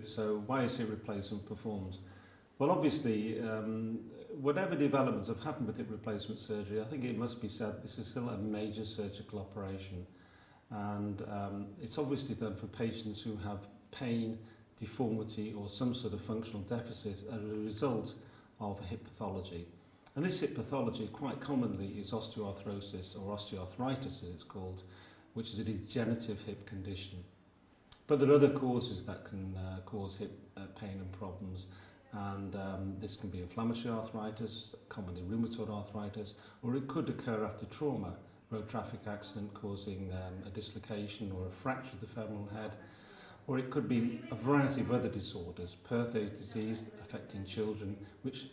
So why is hip replacement performed? Well, obviously, whatever developments have happened with hip replacement surgery, I think it must be said this is still a major surgical operation. And it's obviously done for patients who have pain, deformity or some sort of functional deficit as a result of a hip pathology. And this hip pathology quite commonly is osteoarthrosis or osteoarthritis as it's called, which is a degenerative hip condition. But there are other causes that can cause hip pain and problems, and this can be inflammatory arthritis, commonly rheumatoid arthritis, or it could occur after trauma, road traffic accident causing a dislocation or a fracture of the femoral head, or it could be a variety of other disorders, Perthes disease affecting children, which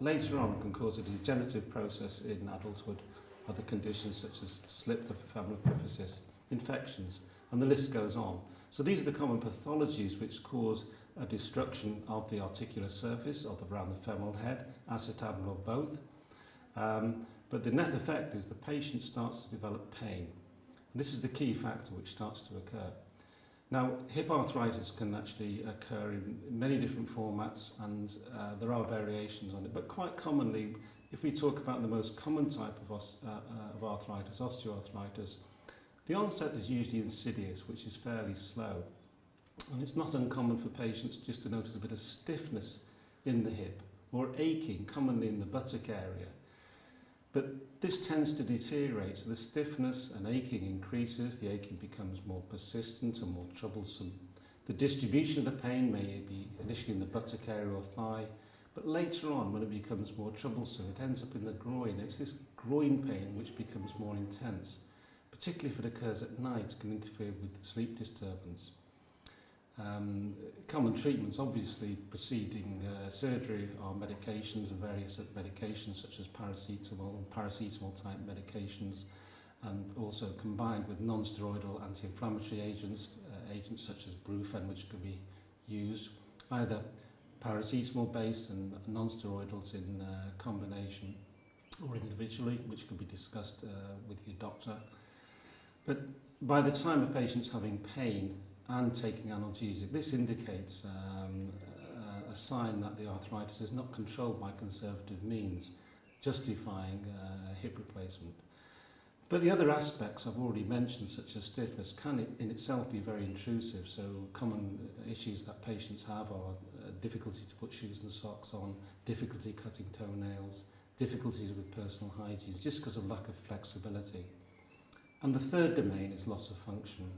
later on can cause a degenerative process in adulthood, other conditions such as slip of the femoral epiphysis, infections, and the list goes on. So these are the common pathologies which cause a destruction of the articular surface of around the femoral head, acetabulum or both. But the net effect is the patient starts to develop pain. And this is the key factor which starts to occur. Now, hip arthritis can actually occur in many different formats, and there are variations on it. But quite commonly, if we talk about the most common type of arthritis, osteoarthritis, the onset is usually insidious, which is fairly slow. And it's not uncommon for patients just to notice a bit of stiffness in the hip or aching, commonly in the buttock area. But this tends to deteriorate, so the stiffness and aching increases, the aching becomes more persistent and more troublesome. The distribution of the pain may be initially in the buttock area or thigh, but later on, when it becomes more troublesome, it ends up in the groin. It's this groin pain which becomes more intense, particularly if it occurs at night, it can interfere with sleep disturbance. Common treatments, obviously, preceding surgery are medications and various medications such as paracetamol and paracetamol-type medications, and also combined with non-steroidal anti-inflammatory agents, agents such as Brufen, which can be used, either paracetamol-based and non-steroidals in combination or individually, which could be discussed with your doctor. But by the time a patient's having pain and taking analgesic, this indicates a sign that the arthritis is not controlled by conservative means, justifying hip replacement. But the other aspects I've already mentioned, such as stiffness, can in itself be very intrusive. So common issues that patients have are difficulty to put shoes and socks on, difficulty cutting toenails, difficulties with personal hygiene, just because of lack of flexibility. And the third domain is loss of function.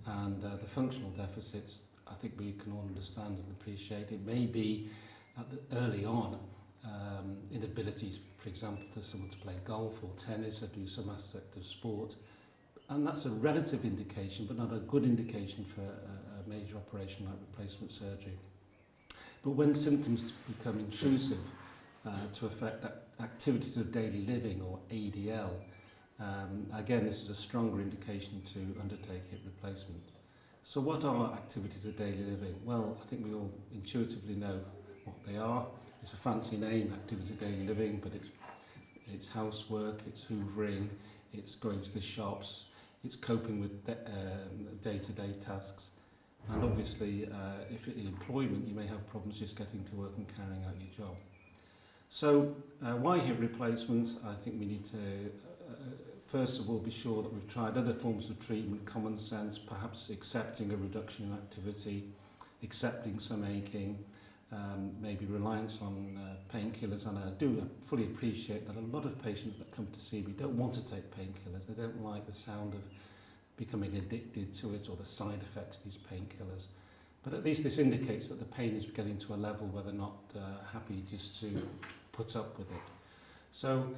And the functional deficits, I think we can all understand and appreciate. It may be early on inabilities, for example, to someone to play golf or tennis or do some aspect of sport. And that's a relative indication, but not a good indication for a major operation like replacement surgery. But when symptoms become intrusive to affect activities of daily living or ADL, again, this is a stronger indication to undertake hip replacement. So what are activities of daily living? Well, I think we all intuitively know what they are. It's a fancy name, activities of daily living, but it's housework, it's hoovering, it's going to the shops, it's coping with day-to-day tasks. And obviously, if in employment, you may have problems just getting to work and carrying out your job. So why hip replacement? I think we need to first of all be sure that we've tried other forms of treatment, common sense, perhaps accepting a reduction in activity, accepting some aching, maybe reliance on painkillers. And I do fully appreciate that a lot of patients that come to see me don't want to take painkillers. They don't like the sound of becoming addicted to it or the side effects of these painkillers. But at least this indicates that the pain is getting to a level where they're not happy just to put up with it. So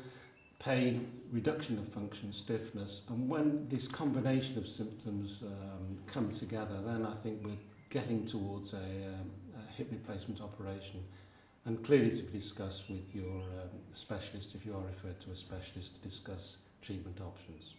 pain, reduction of function, stiffness, and when this combination of symptoms come together, then I think we're getting towards a hip replacement operation, and clearly to be discussed with your specialist if you are referred to a specialist to discuss treatment options.